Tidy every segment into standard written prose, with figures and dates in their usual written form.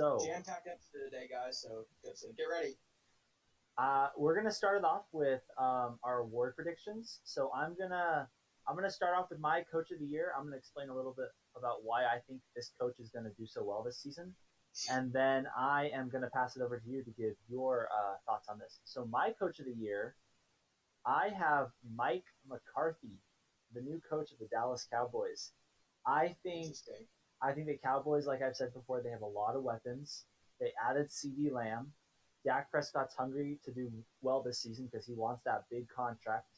So Jam-packed episode today, guys. So get ready. we're gonna start it off with our award predictions. So I'm gonna start off with my coach of the year. I'm gonna explain a little bit about why I think this coach is gonna do so well this season, and then I am gonna pass it over to you to give your thoughts on this. So my coach of the year, I have Mike McCarthy, the new coach of the Dallas Cowboys. I think Interesting. I think the Cowboys, like I've said before, they have a lot of weapons. They added CD Lamb. Dak Prescott's hungry to do well this season because he wants that big contract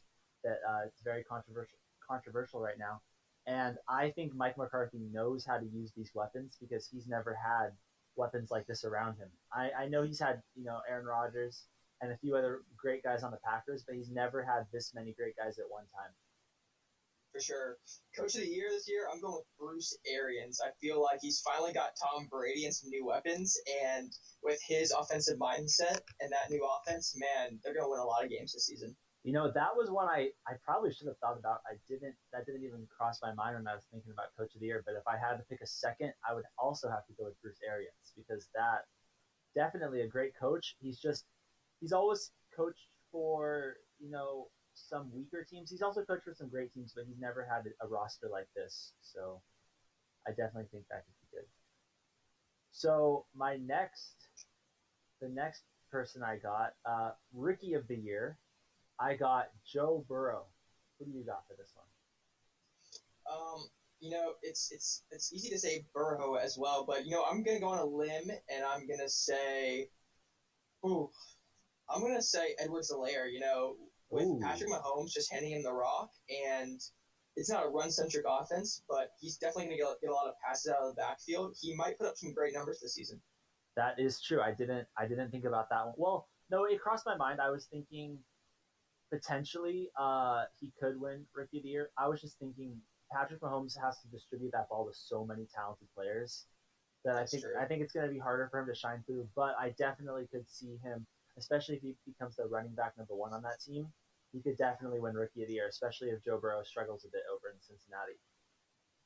that it's very controversial right now. And I think Mike McCarthy knows how to use these weapons because he's never had weapons like this around him. I know he's had Aaron Rodgers and a few other great guys on the Packers, but he's never had this many great guys at one time. For sure. Coach of the year this year, I'm going with Bruce Arians. I feel like he's finally got Tom Brady and some new weapons, and with his offensive mindset and that new offense, man, they're going to win a lot of games this season. That was one I probably should have thought about. I didn't that didn't even cross my mind when I was thinking about coach of the year. But if I had to pick a second, I would also have to go with Bruce Arians because that definitely a great coach. He's always coached for some weaker teams. He's also coached for some great teams, but he's never had a roster like this. So I definitely think that could be good. So the next person I got, rookie of the year, I got Joe Burrow. Who do you got for this one? It's easy to say Burrow as well, but I'm going to go on a limb and ooh, I'm going to say Edwards-Helaire. With Ooh, Patrick Mahomes just handing him the rock, and it's not a run-centric offense, but he's definitely going to get a lot of passes out of the backfield. He might put up some great numbers this season. that is true. I didn't think about that one. Well, no, it crossed my mind. I was thinking potentially he could win Rookie of the Year. I was just thinking Patrick Mahomes has to distribute that ball to so many talented players that I That's think true. I think it's going to be harder for him to shine through. But I definitely could see him, especially if he becomes the running back number one on that team. He could definitely win Rookie of the Year, especially if Joe Burrow struggles a bit over in Cincinnati.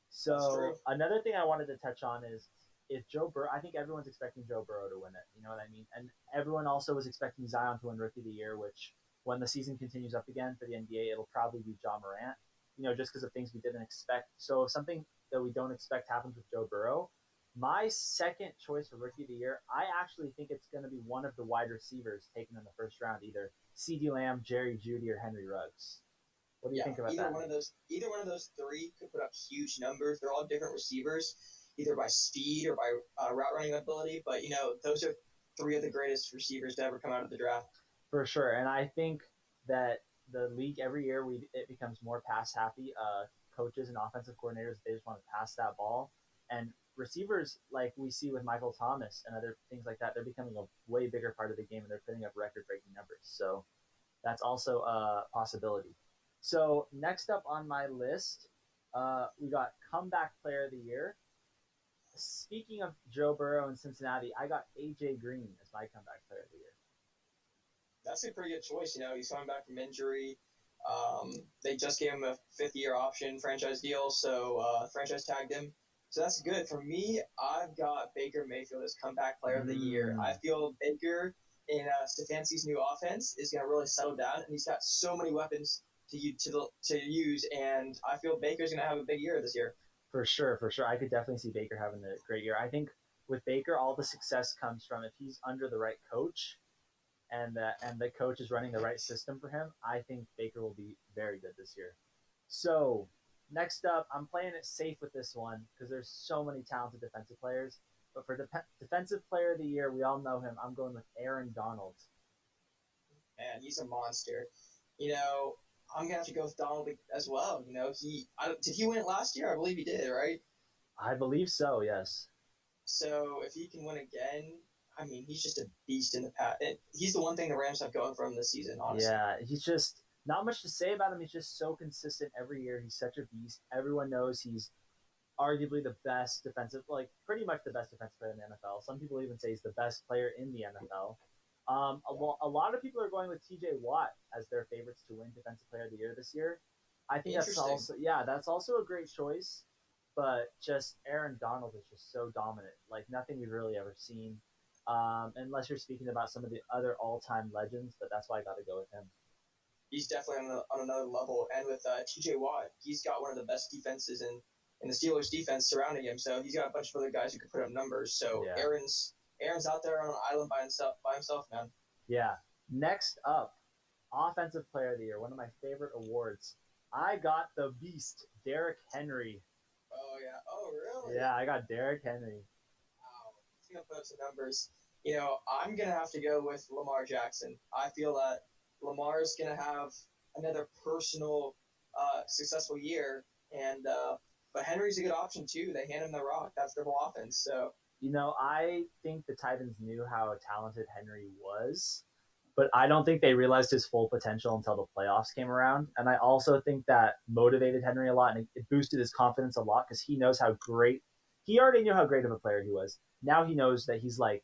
That's true. So another thing I wanted to touch on is if Joe Burrow. I think everyone's expecting Joe Burrow to win it. You know what I mean? And everyone also was expecting Zion to win Rookie of the Year, which when the season continues up again for the NBA, it'll probably be John Morant. Just because of things we didn't expect. So if something that we don't expect happens with Joe Burrow, my second choice for Rookie of the Year, I actually think it's going to be one of the wide receivers taken in the first round, either C.D. Lamb, Jerry Judy, or Henry Ruggs. What do you Yeah, think about that? either one of those three could put up huge numbers. They're all different receivers, either by speed or by route running ability. But those are three of the greatest receivers to ever come out of the draft. For sure. And I think that the league every year it becomes more pass happy. Coaches and offensive coordinators they just want to pass that ball, and receivers like we see with Michael Thomas and other things like that, they're becoming a way bigger part of the game and they're putting up record breaking numbers. So that's also a possibility. So next up on my list, we got comeback player of the year. Speaking of Joe Burrow in Cincinnati, I got AJ Green as my comeback player of the year. That's a pretty good choice. He's coming back from injury. They just gave him a fifth-year option franchise deal, so franchise tagged him. So that's good. For me, I've got Baker Mayfield as comeback player of the year. I Mm. feel Baker in Stefanski's new offense is going to really settle down, and he's got so many weapons to use, and I feel Baker's going to have a big year this year. For sure, for sure. I could definitely see Baker having a great year. I think with Baker, all the success comes from if he's under the right coach and the coach is running the right system for him. I think Baker will be very good this year. So next up, I'm playing it safe with this one because there's so many talented defensive players. But for defensive player of the year, we all know him. I'm going with Aaron Donald. Man, he's a monster. You know, I'm gonna have to go with Donald as well. Did he win it last year? I believe he did, right? I believe so. Yes. So if he can win again, I mean, he's just a beast in the pass. He's the one thing the Rams have going for him this season, honestly. Yeah, he's just not much to say about him. He's just so consistent every year. He's such a beast. Everyone knows he's arguably the best defensive, like pretty much the best defensive player in the NFL. Some people even say he's the best player in the NFL. Yeah, A lot of people are going with T.J. Watt as their favorites to win Defensive Player of the Year this year. I think that's interesting. also that's also a great choice. but just Aaron Donald is just so dominant, like nothing we've really ever seen. Unless you're speaking about some of the other all-time legends, but that's why I got to go with him. He's definitely on another level. And with T.J. Watt, he's got one of the best defenses in the Steelers' defense surrounding him. So he's got a bunch of other guys who can put up numbers. So Yeah, Aaron's out there on an island by himself, man. yeah. Next up, Offensive Player of the Year, one of my favorite awards. I got the Beast, Derrick Henry. Oh yeah. Oh really? Yeah, I got Derrick Henry. Wow. He's gonna put up some numbers. I'm gonna have to go with Lamar Jackson. I feel that Lamar's gonna have another personal, successful year, and but Henry's a good option too. They hand him the rock. That's their whole offense. So I think the Titans knew how talented Henry was, but I don't think they realized his full potential until the playoffs came around. And I also think that motivated Henry a lot and it boosted his confidence a lot because he knows how great he already knew how great of a player he was. Now he knows that he's like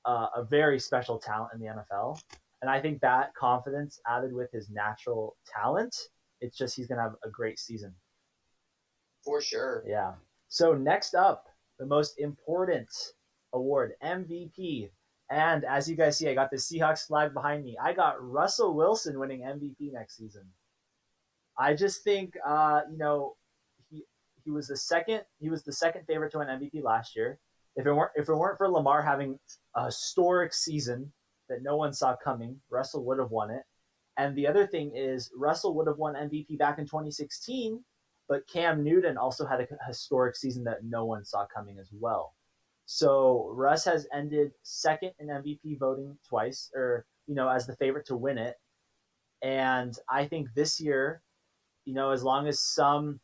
a very special talent in the NFL. And I think that confidence added with his natural talent, it's just he's going to have a great season. for sure. Yeah. So next up, the most important award, MVP. And as you guys see, I got the Seahawks flag behind me. I got Russell Wilson winning MVP next season. I just think, he he was the second. He was the second favorite to win MVP last year. If it weren't for Lamar having a historic season that no one saw coming, Russell would have won it. And the other thing is, Russell would have won MVP back in 2016, but Cam Newton also had a historic season that no one saw coming as well. So Russ has ended second in MVP voting twice, or as the favorite to win it. And I think this year, as long as some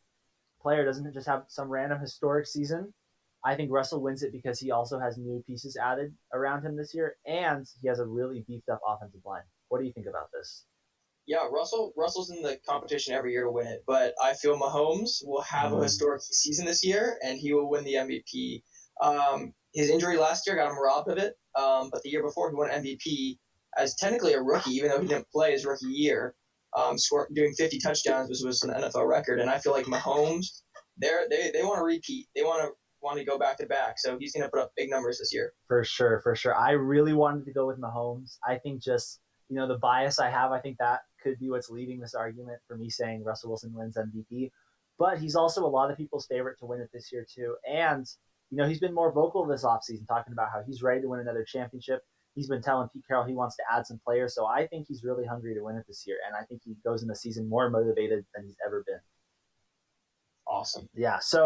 player doesn't just have some random historic season, I think Russell wins it because he also has new pieces added around him this year, and he has a really beefed up offensive line. What do you think about this? Yeah, Russell's in the competition every year to win it, but I feel Mahomes will have a historic season this year, and he will win the MVP. His injury last year got him robbed of it, but the year before he won MVP as technically a rookie, even though he didn't play his rookie year. Doing 50 touchdowns was an NFL record, and I feel like Mahomes, they want to repeat. They want to go back to back, so he's going to put up big numbers this year. For sure, for sure. I really wanted to go with Mahomes. I think just the bias I have, I think that could be what's leading this argument for me saying Russell Wilson wins MVP. But he's also a lot of people's favorite to win it this year too. And he's been more vocal this offseason talking about how he's ready to win another championship. He's been telling Pete Carroll he wants to add some players. So I think he's really hungry to win it this year. And I think he goes in the season more motivated than he's ever been. Awesome. Yeah. So